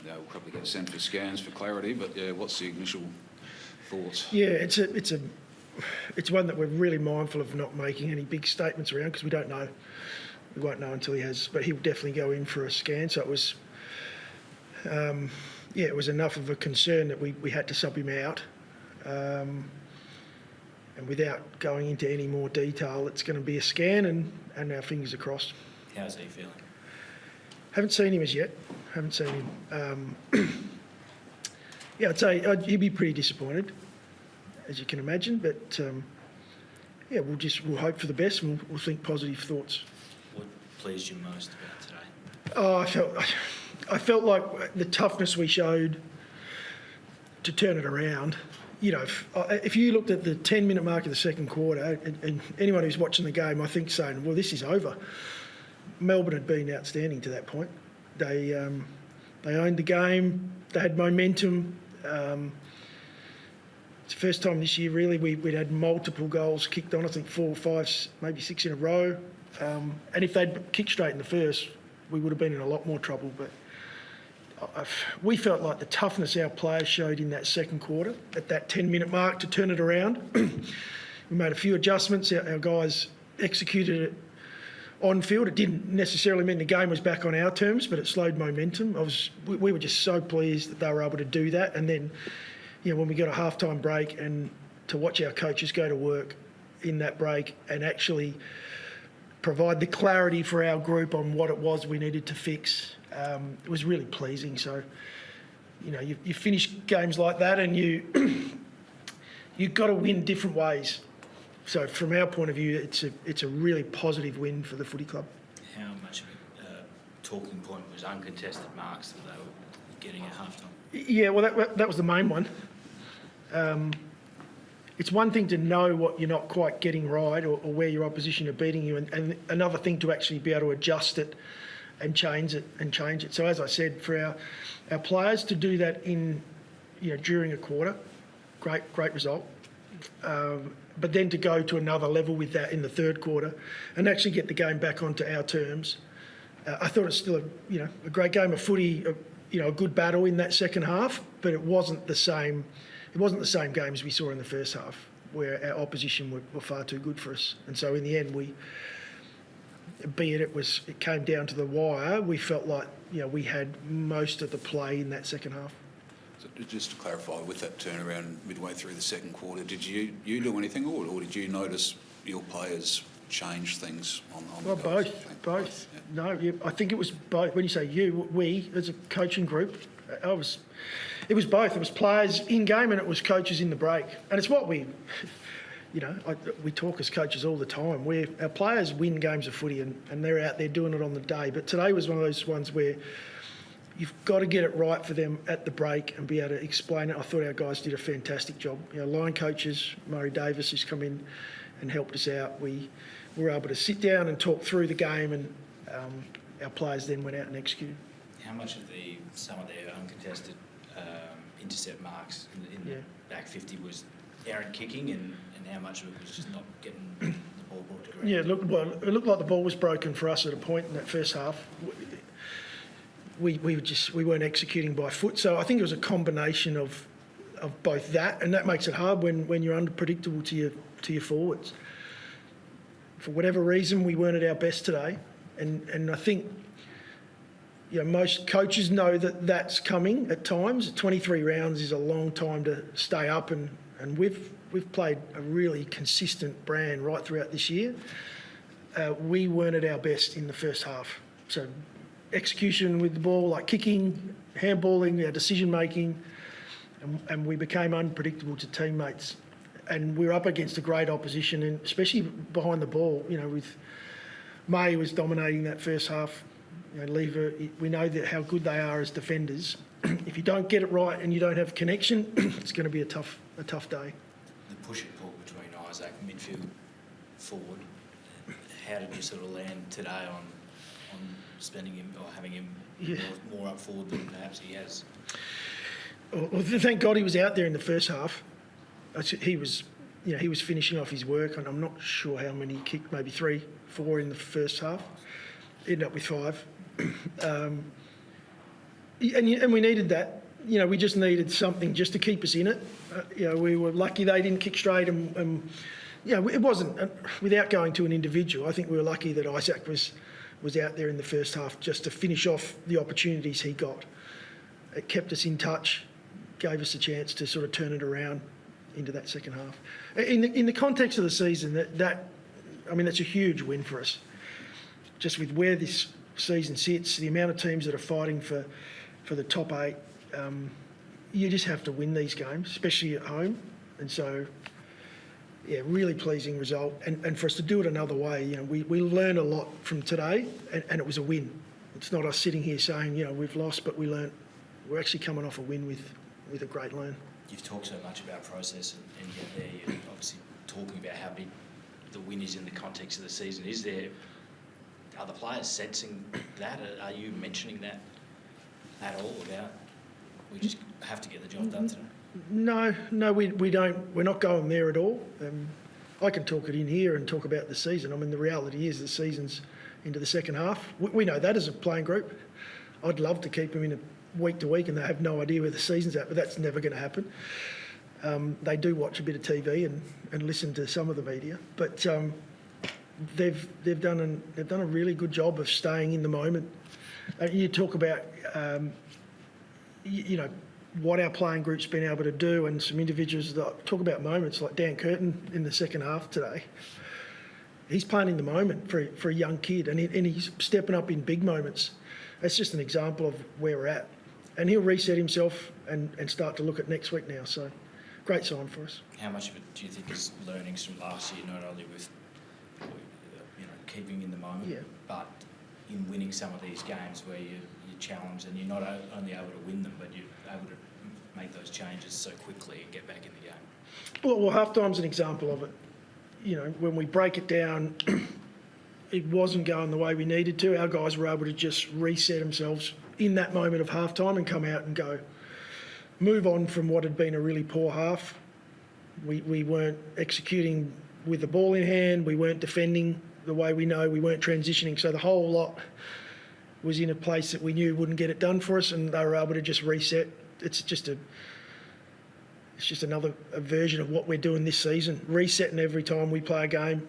We'll probably get sent for scans for clarity, but yeah, what's the initial thoughts? Yeah, it's one that we're really mindful of not making any big statements around because we don't know. We won't know until he has, but he'll definitely go in for a scan. So it was, it was enough of a concern that we had to sub him out. And without going into any more detail, it's going to be a scan and our fingers are crossed. How's he feeling? Haven't seen him as yet. Haven't seen him. Yeah, I'd say he'd be pretty disappointed, as you can imagine. But yeah, we'll hope for the best and we'll think positive thoughts. What pleased you most about today? Oh, I felt like the toughness we showed to turn it around. You know, if you looked at the 10-minute mark of the second quarter, and anyone who's watching the game, I think saying, well, this is over. Melbourne had been outstanding to that point. They owned the game. They had momentum. It's the first time this year, really, we'd had multiple goals kicked on. I think 4 or 5, maybe 6 in a row. And if they'd kicked straight in the first, we would have been in a lot more trouble. But we felt like the toughness our players showed in that second quarter at that 10-minute mark to turn it around. We made a few adjustments. Our guys executed it on field. It didn't necessarily mean the game was back on our terms, but it slowed momentum. We were just so pleased that they were able to do that. And then, when we got a halftime break and to watch our coaches go to work in that break and actually provide the clarity for our group on what it was we needed to fix, it was really pleasing. So, you finish games like that and you've got to win different ways. So from our point of view, it's a really positive win for the footy club. How much of a talking point was uncontested marks that they were getting at halftime? Yeah, well, that was the main one. It's one thing to know what you're not quite getting right or where your opposition are beating you, and another thing to actually be able to adjust it and change it. So as I said, for our players to do that during a quarter, great result. But then to go to another level with that in the third quarter and actually get the game back onto our terms, I thought it's still a great game of footy, a good battle in that second half, but it wasn't the same. It wasn't the same game as we saw in the first half, where our opposition were far too good for us. And so in the end, it came down to the wire, we felt like we had most of the play in that second half. So just to clarify, with that turnaround midway through the second quarter, did you do anything, or did you notice your players change things on well, the goals? both. Yeah. No, I think it was both. When you say we as a coaching group, it was both. It was players in game and it was coaches in the break. And it's what we talk as coaches all the time. Our players win games of footy and they're out there doing it on the day. But today was one of those ones where you've got to get it right for them at the break and be able to explain it. I thought our guys did a fantastic job. Line coaches, Murray Davis, has come in and helped us out. We were able to sit down and talk through the game, and our players then went out and executed. How much of some of their uncontested intercept marks in the back 50 was errant kicking, and how much of it was just not getting the ball brought to ground? Yeah, it looked like the ball was broken for us at a point in that first half. We weren't executing by foot, so I think it was a combination of both that, and that makes it hard when you're unpredictable to your forwards. For whatever reason, we weren't at our best today, and I think most coaches know that that's coming at times. 23 rounds is a long time to stay up, and we've played a really consistent brand right throughout this year. We weren't at our best in the first half, so execution with the ball, like kicking, handballing, our decision making, and we became unpredictable to teammates. And we were up against a great opposition, and especially behind the ball. With May was dominating that first half. Lever, we know how good they are as defenders. If you don't get it right and you don't have connection, it's going to be a tough day. The push and pull between Isaac midfield forward. How did you sort of land today on spending him or having him more up forward than perhaps he has? Well, thank God he was out there in the first half. He was finishing off his work, and I'm not sure how many he kicked, maybe 3, 4 in the first half. Ended up with 5. And we needed that. We just needed something just to keep us in it. We were lucky they didn't kick straight, and it wasn't without going to an individual. I think we were lucky that Isaac was out there in the first half just to finish off the opportunities he got. It kept us in touch, gave us a chance to sort of turn it around into that second half. In the context of the season, that's a huge win for us. Just with where this season sits, the amount of teams that are fighting for the top 8, you just have to win these games, especially at home. And so, really pleasing result. And for us to do it another way, we learned a lot from today, and it was a win. It's not us sitting here saying, we've lost, but we learned. We're actually coming off a win with a great learn. You've talked so much about process, and yet there you're obviously talking about how big the win is in the context of the season. Are the players sensing that? Are you mentioning that at all about we just have to get the job done today? No, we don't. We're not going there at all. I can talk it in here and talk about the season. The reality is the season's into the second half. We know that as a playing group. I'd love to keep them in a week to week and they have no idea where the season's at, but that's never going to happen. They do watch a bit of TV and listen to some of the media, but they've done a really good job of staying in the moment. You talk about what our playing group's been able to do, and some individuals that talk about moments like Dan Curtin in the second half today. He's playing in the moment for a young kid, and he's stepping up in big moments. That's just an example of where we're at. And he'll reset himself and start to look at next week now. So, great sign for us. How much of it do you think is learnings from last year, not only with keeping in the moment, but in winning some of these games where you're challenged and you're not only able to win them, but you're able to make those changes so quickly and get back in the game? Well, half-time's an example of it. When we break it down, it wasn't going the way we needed to. Our guys were able to just reset themselves in that moment of half-time and come out and go. Move on from what had been a really poor half. We weren't executing with the ball in hand. We weren't defending the way we know. We weren't transitioning. So the whole lot was in a place that we knew wouldn't get it done for us, and they were able to just reset. It's just another version of what we're doing this season. Resetting every time we play a game,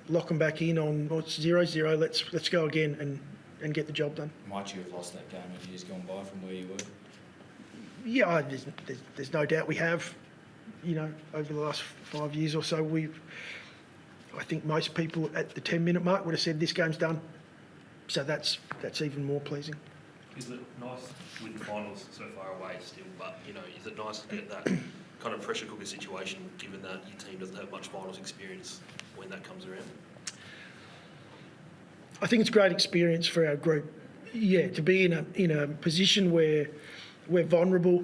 lock them back in on 0-0. Let's go again and get the job done. Might you have lost that game in years gone by from where you were? Yeah, there's no doubt we have. Over the last 5 years or so, I think most people at the 10-minute mark would have said this game's done. So that's even more pleasing. Is it nice to win finals so far away still, but is it nice to get that kind of pressure cooker situation given that your team doesn't have much finals experience when that comes around? I think it's a great experience for our group. Yeah, to be in a position where we're vulnerable,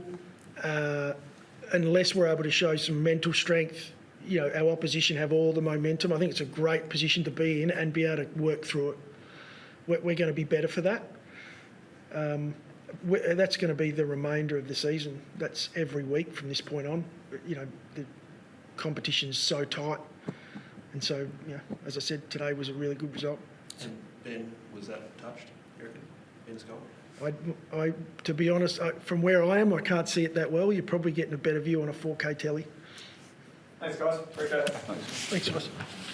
unless we're able to show some mental strength. Our opposition have all the momentum. I think it's a great position to be in and be able to work through it. We're going to be better for that. That's going to be the remainder of the season. That's every week from this point on. The competition's so tight. And so, as I said, today was a really good result. And Ben, was that touched, you reckon, Ben's goal? To be honest, from where I am, I can't see it that well. You're probably getting a better view on a 4K telly. Thanks, guys. Appreciate it. Thanks, guys.